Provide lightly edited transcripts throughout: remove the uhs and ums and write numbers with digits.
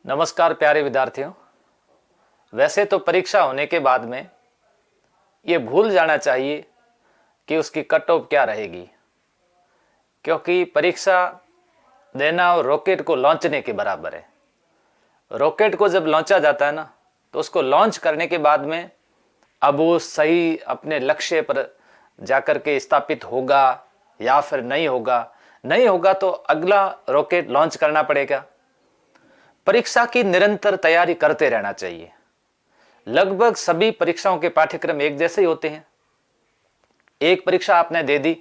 नमस्कार प्यारे विद्यार्थियों। वैसे तो परीक्षा होने के बाद में ये भूल जाना चाहिए कि उसकी कट ऑफ क्या रहेगी, क्योंकि परीक्षा देना और रॉकेट को लॉन्चने के बराबर है। रॉकेट को जब लॉन्चा जाता है ना, तो उसको लॉन्च करने के बाद में अब वो सही अपने लक्ष्य पर जाकर के स्थापित होगा या फिर नहीं होगा। नहीं होगा तो अगला रॉकेट लॉन्च करना पड़ेगा। परीक्षा की निरंतर तैयारी करते रहना चाहिए। लगभग सभी परीक्षाओं के पाठ्यक्रम एक जैसे ही होते हैं। एक परीक्षा आपने दे दी,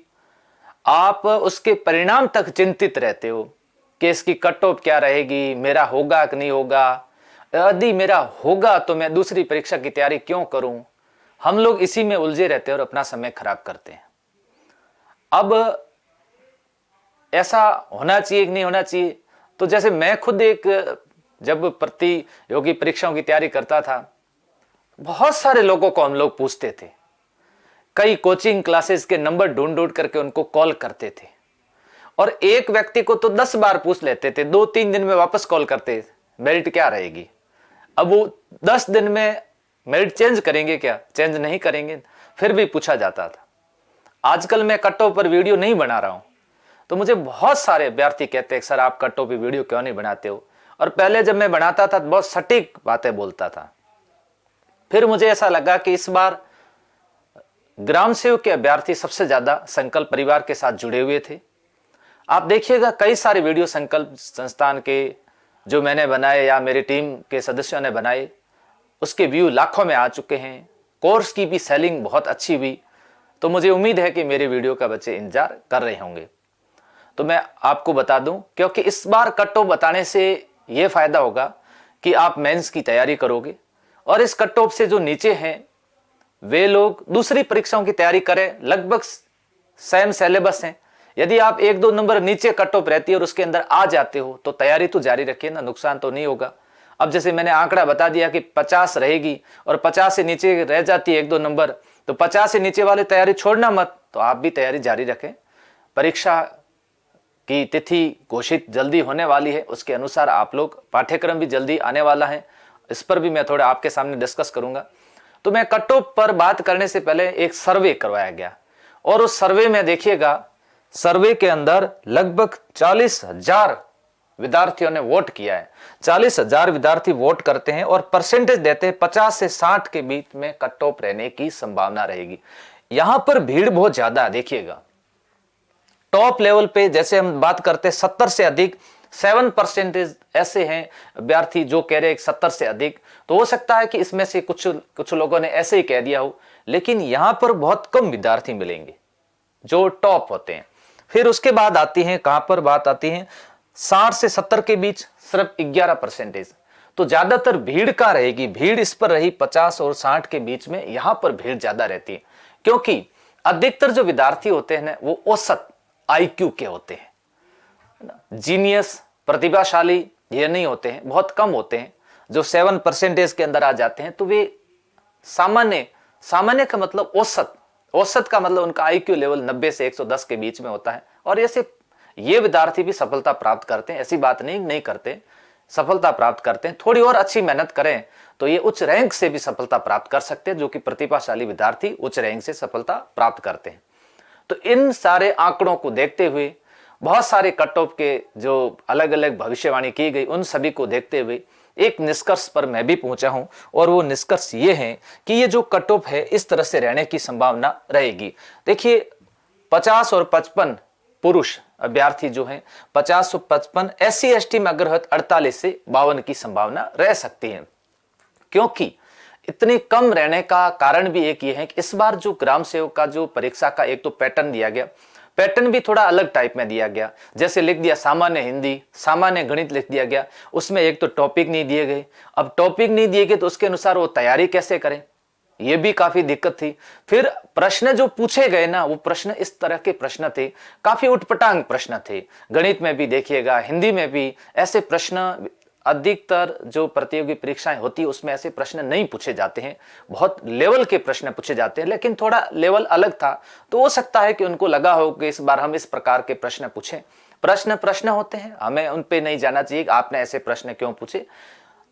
आप उसके परिणाम तक चिंतित रहते हो कि इसकी कट ऑफ क्या रहेगी, मेरा होगा कि नहीं होगा, यदि मेरा होगा तो मैं दूसरी परीक्षा की तैयारी क्यों करूं। हम लोग इसी में उलझे रहते हैं और अपना समय खराब करते हैं। अब ऐसा होना चाहिए कि नहीं होना चाहिए, तो जैसे मैं खुद जब प्रतियोगी परीक्षाओं की तैयारी करता था, बहुत सारे लोगों को हम लोग पूछते थे। कई कोचिंग क्लासेस के नंबर ढूंढ ढूंढ करके उनको कॉल करते थे और एक व्यक्ति को तो 10 बार पूछ लेते थे। 2-3 दिन में वापस कॉल करते, मेरिट क्या रहेगी। अब वो 10 दिन में मेरिट चेंज करेंगे क्या? चेंज नहीं करेंगे, फिर भी पूछा जाता था। आजकल मैं कट ऑफ पर वीडियो नहीं बना रहा हूं, तो मुझे बहुत सारे विद्यार्थी कहते हैं सर आप कट ऑफ पर वीडियो क्यों नहीं बनाते हो। और पहले जब मैं बनाता था बहुत सटीक बातें बोलता था। फिर मुझे ऐसा लगा कि इस बार ग्राम सेवक के अभ्यर्थी सबसे ज्यादा संकल्प परिवार के साथ जुड़े हुए थे। आप देखिएगा कई सारे वीडियो संकल्प संस्थान के जो मैंने बनाए या मेरी टीम के सदस्यों ने बनाए, उसके व्यू लाखों में आ चुके हैं। कोर्स की भी सेलिंग बहुत अच्छी हुई। तो मुझे उम्मीद है कि मेरे वीडियो का बच्चे इंतजार कर रहे होंगे। तो मैं आपको बता दूं, क्योंकि इस बार कट ऑफ बताने से यह फायदा होगा कि आप मेंस की तैयारी करोगे और इस कट ऑफ से जो नीचे हैं वे लोग दूसरी परीक्षाओं की तैयारी करें। लगभग सेम सिलेबस है। यदि आप 1-2 नंबर नीचे कट ऑफ रहती है और उसके अंदर आ जाते हो तो तैयारी तो जारी रखिए ना, नुकसान तो नहीं होगा। अब जैसे मैंने आंकड़ा बता दिया कि 50 रहेगी और 50 से नीचे रह जाती है 1-2 नंबर, तो 50 से नीचे वाली तैयारी छोड़ना मत, तो आप भी तैयारी जारी रखें। परीक्षा की तिथि घोषित जल्दी होने वाली है, उसके अनुसार आप लोग, पाठ्यक्रम भी जल्दी आने वाला है, इस पर भी मैं थोड़ा आपके सामने डिस्कस करूंगा। तो मैं कट ऑफ पर बात करने से पहले एक सर्वे करवाया गया और उस सर्वे में देखिएगा, सर्वे के अंदर लगभग 40,000 विद्यार्थियों ने वोट किया है। 40,000 विद्यार्थी वोट करते हैं और परसेंटेज देते हैं 50 से 60 के बीच में कट ऑफ रहने की संभावना रहेगी। यहां पर भीड़ बहुत ज्यादा है। देखिएगा टॉप लेवल पे जैसे हम बात करते हैं 70 से अधिक, 7% ऐसे हैं विद्यार्थी जो कह रहे हैं 70 से अधिक। तो हो सकता है कि इसमें से कुछ लोगों ने ऐसे ही कह दिया हो, लेकिन यहां पर बहुत कम विद्यार्थी मिलेंगे जो टॉप होते हैं। फिर उसके बाद आती है, कहां पर बात आती है, 60 से 70 के बीच सिर्फ 11%। तो ज्यादातर भीड़ का रहेगी, भीड़ इस पर रही 50 और 60 के बीच में, यहां पर भीड़ ज्यादा रहती है। क्योंकि अधिकतर जो विद्यार्थी होते हैं वो औसत आईक्यू के होते हैं, जीनियस प्रतिभाशाली ये नहीं होते हैं, बहुत कम होते हैं। जो 7% के अंदर आ जाते हैं तो वे सामान्य, सामान्य का मतलब औसत, औसत का मतलब उनका आईक्यू लेवल 90 से 110 के बीच में होता है। और ऐसे ये विद्यार्थी भी सफलता प्राप्त करते हैं, ऐसी बात नहीं करते, सफलता प्राप्त करते हैं। थोड़ी और अच्छी मेहनत करें तो ये उच्च रैंक से भी सफलता प्राप्त कर सकते हैं, जो कि प्रतिभाशाली विद्यार्थी उच्च रैंक से सफलता प्राप्त करते हैं। तो इन सारे आंकड़ों को देखते हुए, बहुत सारे कट ऑफ के जो अलग अलग भविष्यवाणी की गई, उन सभी को देखते हुए एक निष्कर्ष पर मैं भी पहुंचा हूं और वो निष्कर्ष ये है कि ये जो कट ऑफ है इस तरह से रहने की संभावना रहेगी। देखिए 50 और 55 पुरुष अभ्यर्थी जो हैं, 50 और 55 SC ST में अगर 48 से 52 की संभावना रह सकती है। क्योंकि इतनी कम रहने का कारण भी एक ये है कि इस बार जो ग्राम सेवक का जो परीक्षा का एक तो पैटर्न दिया गया, पैटर्न भी थोड़ा अलग टाइप में दिया गया। जैसे लिख दिया सामान्य हिंदी, सामान्य गणित लिख दिया गया, उसमें एक तो टॉपिक नहीं दिए गए। अब टॉपिक नहीं दिए गए तो उसके अनुसार वो तैयारी कैसे करें, ये भी काफी दिक्कत थी। फिर प्रश्न जो पूछे गए ना, वो प्रश्न इस तरह के प्रश्न थे, काफी उटपटांग प्रश्न थे। गणित में भी देखिएगा, हिंदी में भी ऐसे प्रश्न, अधिकतर जो प्रतियोगी परीक्षाएं होती है उसमें ऐसे प्रश्न नहीं पूछे जाते हैं, बहुत लेवल के प्रश्न पूछे जाते हैं। लेकिन थोड़ा लेवल अलग था, तो हो सकता है कि उनको लगा हो कि इस बार हम इस प्रकार के प्रश्न पूछें। प्रश्न प्रश्न होते हैं, हमें उन पे नहीं जाना चाहिए कि आपने ऐसे प्रश्न क्यों पूछे।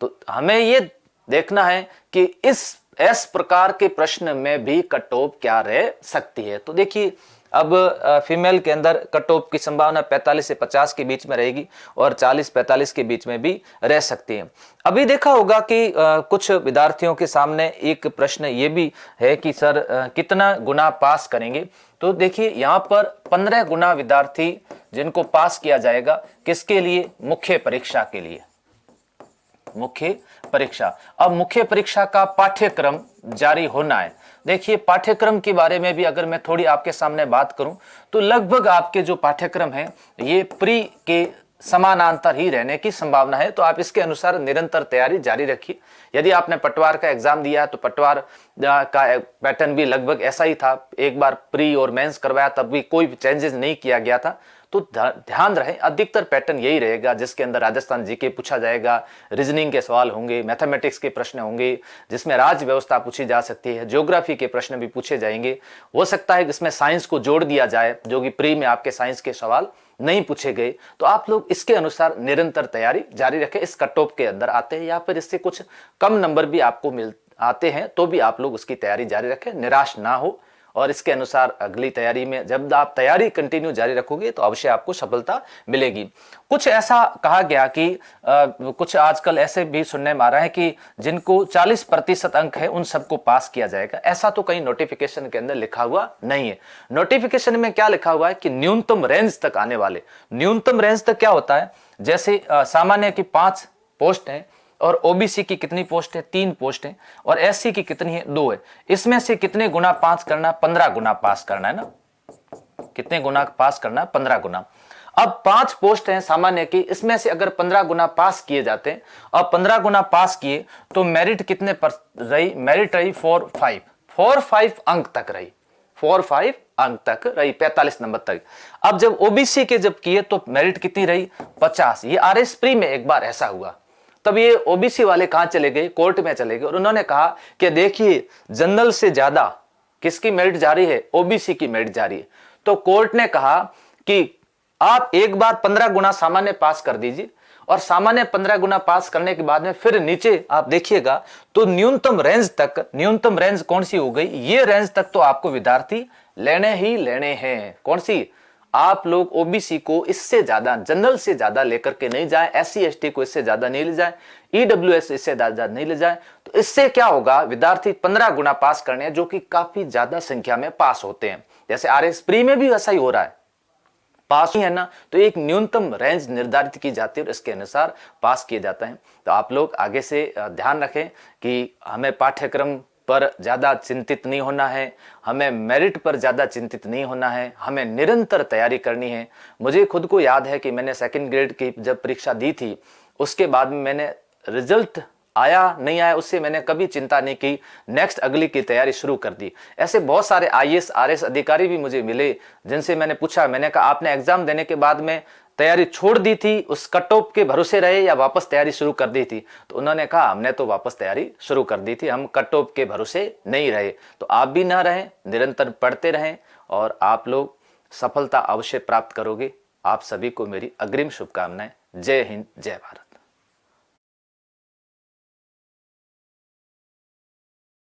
तो हमें ये देखना है कि इस प्रकार के प्रश्न में भी कट ऑफ क्या रह सकती है। तो देखिए अब फीमेल के अंदर कट ऑफ की संभावना 45 से 50 के बीच में रहेगी और 40-45 के बीच में भी रह सकती है। अभी देखा होगा कि कुछ विद्यार्थियों के सामने एक प्रश्न ये भी है कि सर कितना गुना पास करेंगे। तो देखिए यहाँ पर 15 गुना विद्यार्थी जिनको पास किया जाएगा, किसके लिए? मुख्य परीक्षा के लिए, मुख्य परीक्षा। अब मुख्य परीक्षा का पाठ्यक्रम जारी होना है। देखिए पाठ्यक्रम के बारे में भी अगर मैं थोड़ी आपके सामने बात करूं तो लगभग आपके जो पाठ्यक्रम है ये प्री के समानांतर ही रहने की संभावना है। तो आप इसके अनुसार निरंतर तैयारी जारी रखिए। यदि आपने पटवार का एग्जाम दिया तो पटवार का पैटर्न भी लगभग ऐसा ही था। एक बार प्री और मेंस करवाया तब भी कोई चेंजेस नहीं किया गया था। तो ध्यान रहे अधिकतर पैटर्न यही रहेगा जिसके अंदर राजस्थान जीके पूछा जाएगा, रीजनिंग के सवाल होंगे, मैथमेटिक्स के प्रश्न होंगे, जिसमें राज्य व्यवस्था पूछी जा सकती है, ज्योग्राफी के प्रश्न भी पूछे जाएंगे। हो सकता है कि इसमें साइंस को जोड़ दिया जाए, जो कि प्री में आपके साइंस के सवाल नहीं पूछे गए। तो आप लोग इसके अनुसार निरंतर तैयारी जारी रखें। इस कट ऑफ के अंदर आते हैं या फिर इससे कुछ कम नंबर भी आपको आते हैं तो भी आप लोग उसकी तैयारी जारी रखें, निराश ना हो। और इसके अनुसार अगली तैयारी में जब आप तैयारी कंटिन्यू जारी रखोगे तो अवश्य आपको सफलता मिलेगी। कुछ ऐसा कहा गया कि कुछ आजकल ऐसे भी सुनने में आ रहा है कि जिनको 40% अंक है उन सबको पास किया जाएगा। ऐसा तो कहीं नोटिफिकेशन के अंदर लिखा हुआ नहीं है। नोटिफिकेशन में क्या लिखा हुआ है कि न्यूनतम रेंज तक आने वाले। न्यूनतम रेंज तक क्या होता है? जैसे सामान्य की 5 पोस्ट है और ओबीसी की कितनी पोस्ट है? 3 पोस्ट है। और एससी की कितनी है? 2 है। इसमें से कितने गुना पास करना? 15 गुना पास करना है ना। कितने गुना पास करना? 15 गुना। अब 5 पोस्ट हैं सामान्य की, इसमें से अगर 15 गुना पास किए जाते हैं और 15 गुना पास किए तो मेरिट कितने पर रही? मेरिट रही 4-5 अंक तक रही। 4-5 अंक तक रही, 45 नंबर तक। अब जब ओबीसी के जब किए तो मेरिट कितनी रही? 50। ये आरएस प्री में एक बार ऐसा हुआ। तब ये ओबीसी वाले कहां चले गए? कोर्ट में चले गए और उन्होंने कहा कि देखिए जनरल से ज्यादा किसकी मेरिट जारी है? ओबीसी की मेरिट जारी है। तो कोर्ट ने कहा कि आप एक बार 15 गुना सामान्य पास कर दीजिए और सामान्य 15 गुना पास करने के बाद में फिर नीचे आप देखिएगा तो न्यूनतम रेंज तक, न्यूनतम रेंज कौन सी हो गई? ये रेंज तक तो आपको विद्यार्थी लेने ही लेने हैं। कौन सी? आप लोग ओबीसी को इससे ज्यादा, जनरल से ज्यादा लेकर के नहीं जाए, एससी एसटी को इससे ज्यादा नहीं ले जाए, ईडब्ल्यूएस इससे ज्यादा नहीं ले जाए। तो इससे क्या होगा? विद्यार्थी 15 गुना पास करने हैं, जो कि काफी ज्यादा संख्या में पास होते हैं। जैसे आरएस प्री में भी ऐसा ही हो रहा है, पास ही है ना। तो एक न्यूनतम रेंज निर्धारित की जाती है और इसके अनुसार पास किए जाते हैं। तो आप लोग आगे से ध्यान रखें कि हमें पाठ्यक्रम पर ज्यादा चिंतित नहीं होना है, हमें मेरिट पर ज्यादा चिंतित नहीं होना है, हमें निरंतर तैयारी करनी है। मुझे खुद को याद है कि मैंने 2nd ग्रेड की जब परीक्षा दी थी उसके बाद में मैंने रिजल्ट आया नहीं आया उससे मैंने कभी चिंता नहीं की, नेक्स्ट अगली की तैयारी शुरू कर दी। ऐसे बहुत सारे आईएएस आरएस अधिकारी भी मुझे मिले जिनसे मैंने पूछा, मैंने कहा आपने एग्जाम देने के बाद में तैयारी छोड़ दी थी, उस कट ऑफ के भरोसे रहे या वापस तैयारी शुरू कर दी थी? तो उन्होंने कहा हमने तो वापस तैयारी शुरू कर दी थी, हम कट ऑफ के भरोसे नहीं रहे। तो आप भी ना रहें, निरंतर पढ़ते रहें और आप लोग सफलता अवश्य प्राप्त करोगे। आप सभी को मेरी अग्रिम शुभकामनाएं। जय हिंद, जय भारत।